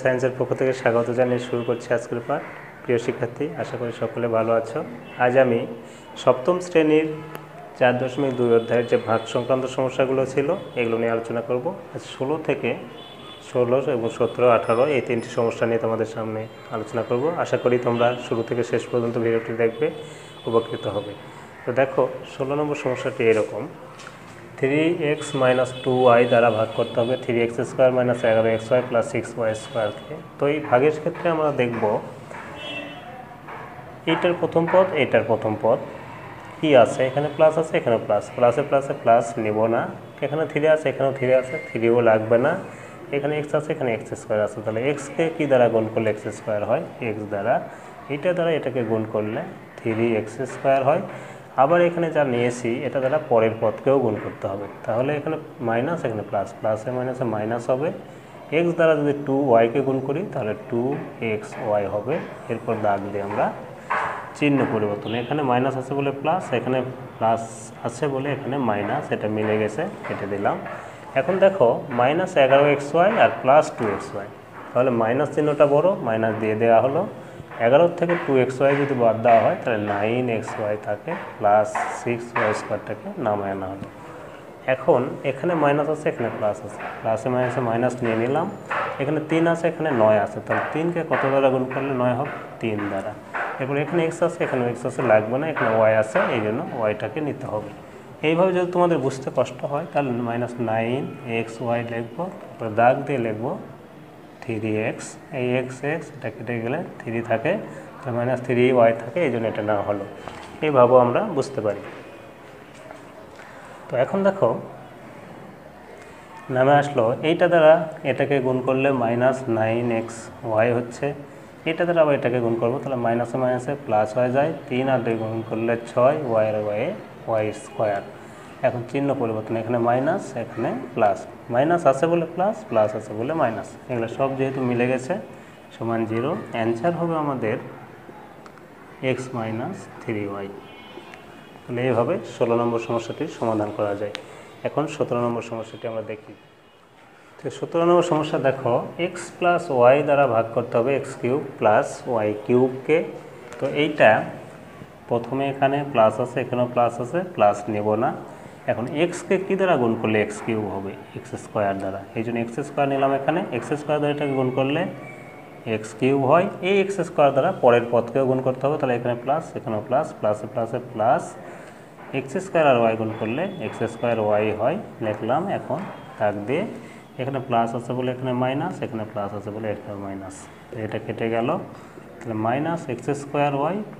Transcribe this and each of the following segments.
সায়েন্সের পক্ষ থেকে স্বাগত জানিয়ে শুরু করছি আজকের পাঠ। প্রিয় শিক্ষার্থী, আশা করি সকলে ভালো আছো। আজ আমি সপ্তম শ্রেণীর 4.2 অধ্যায়ের যে ভাগ সংক্রান্ত সমস্যাগুলো ছিল এগুলো নিয়ে আলোচনা করব। আজ 16 থেকে 16 এবং 17, 18 এই তিনটি সমস্যা নিয়ে তোমাদের সামনে আলোচনা করব। আশা করি তোমরা শুরু থেকে শেষ পর্যন্ত ভিডিওটি দেখবে, উপকৃত হবে। তো দেখো, 16 নম্বর সমস্যাটি এরকম: 3x - 2y দ্বারা ভাগ করতে হবে 3x² - 11xy + 6y² কে। তো এই ভাগের ক্ষেত্রে আমরা দেখব এইটার প্রথম পদ, এইটার প্রথম পদ কি আছে, এখানে প্লাস আছে, এখানে প্লাস, প্লাসে প্লাসে প্লাস নেব না, এখানে 3 আছে, এখানেও 3 আছে, 3ও লাগবে না, এখানে x আছে, এখানে x² আছে, তাহলে x-কে কি দ্বারা গুণ করলে x² হয়, x দ্বারা, এইটা দ্বারা এটাকে গুণ করলে 3x² হয়। আবার এখানে যা নিয়েছি এটা দ্বারা পরের পদকেও গুণ করতে হবে, তাহলে এখানে মাইনাস, এখানে প্লাস, প্লাসে মাইনাসে মাইনাস হবে। x দ্বারা যদি 2y-কে গুণ করি তাহলে 2xy হবে। এরপর দাগ দিয়ে আমরা চিহ্ন পরিবর্তন, এখানে মাইনাস আছে বলে প্লাস, এখানে প্লাস আছে বলে এখানে মাইনাস, এটা মিলে গেছে, কেটে দিলাম। এখন দেখো -11xy আর +2xy, তাহলে মাইনাস চিহ্নটা বড়, মাইনাস দিয়ে দেওয়া হলো। 11 থেকে 2xy যদি বাদ দেওয়া হয় তাহলে 9xy থাকে, +6y² নামায় আনা হলো। এখন এখানে মাইনাস আছে, এখানে প্লাস আছে, প্লাসে মাইনাসে মাইনাস নিয়ে নিলাম। এখানে 3 আছে, এখানে 9 আছে, তাহলে 3-কে কত দ্বারা গুণ করলে 9 হবে? 3 দ্বারা। এরপর এখানে x আছে, এখানে x আছে, লাগবে না, এখানে y আছে, এই জন্য y-টাকে নিতে হবে। এইভাবে যদি তোমাদের বুঝতে কষ্ট হয় তাহলে -9xy লিখবো, তারপরে দাগ দিয়ে লিখবো 3x, এই x এটা কেটে গেলে 3 থাকে, তাহলে -3y থাকে, এই জন্য এটা না হলো। এইভাবেও আমরা বুঝতে পারি। তো এখন দেখো নামে আসলো, এইটা দ্বারা এটাকে গুণ করলে -9xy হচ্ছে, এটা দ্বারা আবার এটাকে গুণ করবো, তাহলে মাইনাসে মাইনাসে প্লাস হয়ে যায়, 3 আর 2 গুণ করলে 6, y আর y² এখন চিহ্ন পরিবর্তন, এখানে মাইনাস, এখানে প্লাস, মাইনাস আছে বলে প্লাস, প্লাস আছে বলে মাইনাস, এগুলো সব যেহেতু মিলে গেছে সমান 0। অ্যান্সার হবে আমাদের x - 3y। তাহলে এইভাবে 16 নম্বর সমস্যাটির সমাধান করা যায়। এখন 17 নম্বর সমস্যাটি আমরা দেখি। তো 17 নম্বর সমস্যা দেখো, x + y দ্বারা ভাগ করতে হবে x³ + y³ তো এইটা প্রথমে এখানে প্লাস আছে, এখানেও প্লাস আছে, প্লাস নেব না। এখন x-কে কী দ্বারা গুণ করলে x³ হবে? x² দ্বারা, এই জন্য x² নিলাম। এখানে x² দ্বারা এটাকে গুণ করলে x³ হয়। এই x² দ্বারা পরের পদকেও গুণ করতে হবে, তাহলে এখানে প্লাস, এখানেও প্লাস, প্লাসে প্লাসে প্লাস, x² আর y গুণ করলে x²y হয়, লিখলাম। এখন দাগ দিয়ে এখানে প্লাস আছে বলে এখানে মাইনাস, এখানে প্লাস আছে বলে এখানে মাইনাস, এটা কেটে গেল, তাহলে -x²y +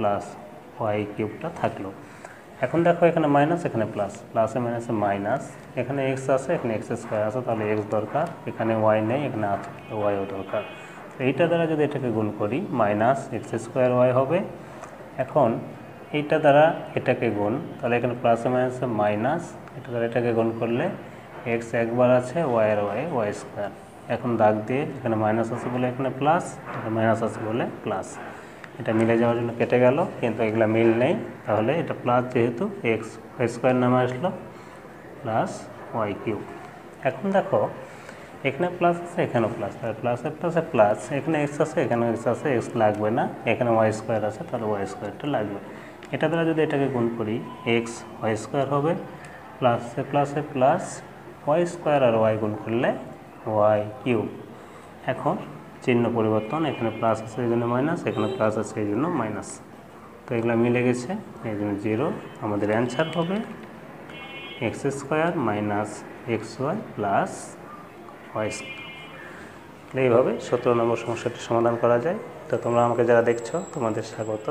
y³ থাকলো। এখন দেখো এখানে মাইনাস, এখানে প্লাস, প্লাসে মাইনাসে মাইনাস, এখানে x আছে, এখানে x² আছে, তাহলে x দরকার, এখানে y নেই, এখানে আছে, yও দরকার। এইটা দ্বারা যদি এটাকে গুণ করি -x²y হবে। এখন এইটা দ্বারা এটাকে গুণ, তাহলে এখানে প্লাসে মাইনাসে মাইনাস, এটা দ্বারা এটাকে গুণ করলে x একবার আছে, y আর y² এখন দাগ দিয়ে এখানে মাইনাস আছে বলে এখানে প্লাস, এখানে মাইনাস আছে বলে প্লাস, এটা মিলে যাওয়ার জন্য কেটে গেল, কিন্তু এগুলো মিল নেই, তাহলে এটা প্লাস যেহেতু y² নামে আসলো +y³। এখন দেখো এখানে প্লাস আছে, এখানেও প্লাস, তাহলে প্লাসে প্লাসে প্লাস, এখানে x আছে, এখানেও x আছে, x লাগবে না, এখানে y² আছে, তাহলে y²টা লাগবে। এটা দ্বারা যদি এটাকে গুণ করি y² হবে, প্লাসে প্লাসে প্লাস, y² আর y গুণ করলে y³ এখন চিহ্ন পরিবর্তন, এখানে প্লাস আছে এই জন্য মাইনাস, এখানে প্লাস আছে এই জন্য মাইনাস, তো এগুলো মিলে গেছে, এই জন্য 0। আমাদের অ্যান্সার হবে x² - xy + y²। এইভাবে 17 নম্বর সমস্যাটি সমাধান করা যায়। তো তোমরা আমাকে যারা দেখছো তোমাদের স্বাগত,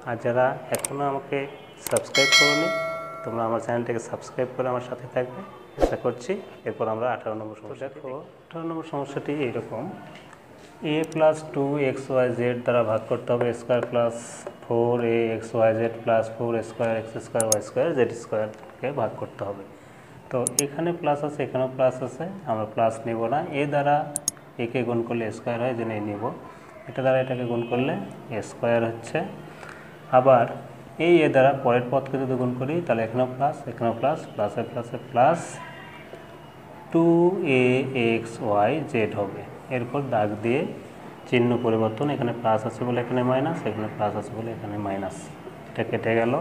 আর যারা এখনও আমাকে সাবস্ক্রাইব করোনি তোমরা আমার চ্যানেলটাকে সাবস্ক্রাইব করে আমার সাথে থাকবে আশা করছি। এরপর আমরা 18 নম্বর সমস্যা দেখো। 18 নম্বর সমস্যাটি এইরকম, a + 2xyz দ্বারা ভাগ করতে হবে a² + 4axyz + 4² ভাগ করতে হবে। তো এখানে প্লাস আছে, এখানেও প্লাস আছে, আমরা প্লাস নেব না, এ দ্বারা একে গুণ করলে স্কোয়ার হয়, জন্য নেব। এটা দ্বারা এটাকে গুণ করলে স্কোয়ার হচ্ছে। আবার এই এ দ্বারা পরের পদকে যদি গুণ করি তাহলে এখানেও প্লাস, এখানেও প্লাস, প্লাসে প্লাসে প্লাস 2axyz হবে। এরপর দাগ দিয়ে চিহ্ন পরিবর্তন, এখানে প্লাস আছে বলে এখানে মাইনাস, এখানে প্লাস আছে বলে এখানে মাইনাস, এটা কেটে গেল।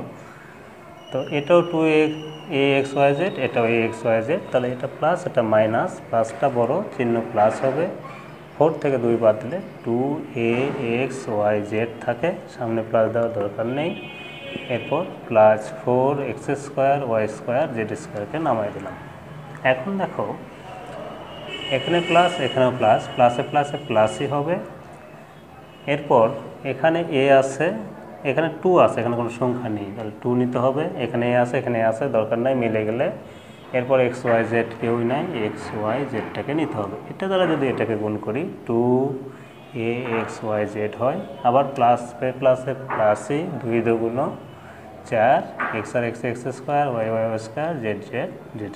তো এটাও 2ax_y_z, এটাও ax_y_z, তাহলে এটা প্লাস এটা মাইনাস, প্লাসটা বড়, চিহ্ন প্লাস হবে। 4 থেকে 2 বাদ দিলে 2ax_y_z থাকে, সামনে প্লাস দেওয়ার দরকার নেই। এরপর প্লাস 4x² y² z² নামাই দিলাম। এখন দেখো এখানে প্লাস এখানেও প্লাস, প্লাসে প্লাসে প্লাসই হবে। এরপর এখানে এ আছে, এখানে 2 আছে, এখানে কোনো সংখ্যা নেই, তাহলে 2 নিতে হবে। এখানে এ আছে, এখানে এ আছে, দরকার নাই, মিলে গেলে এরপর xy_z কেউই নাই, xy_z-টাকে নিতে হবে। এটা দ্বারা যদি এটাকে গুণ করি 2ax_y_z হয়। আবার প্লাস প্লাসে প্লাসই, 2 2 4, x আর x x² y y² z z z²।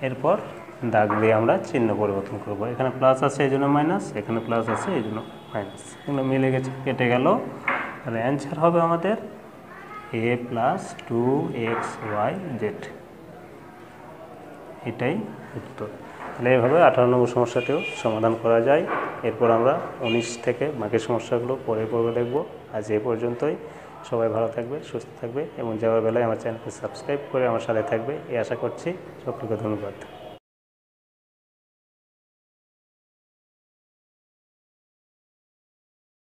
এরপর দাগ দিয়ে আমরা চিহ্ন পরিবর্তন করব। এখানে প্লাস আছে এই জন্য মাইনাস, এখানে প্লাস আছে এই জন্য মাইনাস, এগুলো মিলে গেছে, কেটে গেল। তাহলে অ্যান্সার হবে আমাদের a + 2xyz, এটাই উত্তর। তাহলে এইভাবে 18 নম্বর সমস্যাটিও সমাধান করা যায়। এরপর আমরা 19 থেকে বাকি সমস্যাগুলো পরে দেখব। আজ এই পর্যন্তই। সবাই ভালো থাকবে, সুস্থ থাকবে এবং যাওয়ার বেলায় আমার চ্যানেলকে সাবস্ক্রাইব করে আমার সাথে থাকবে, এই আশা করছি। সকলকে ধন্যবাদ।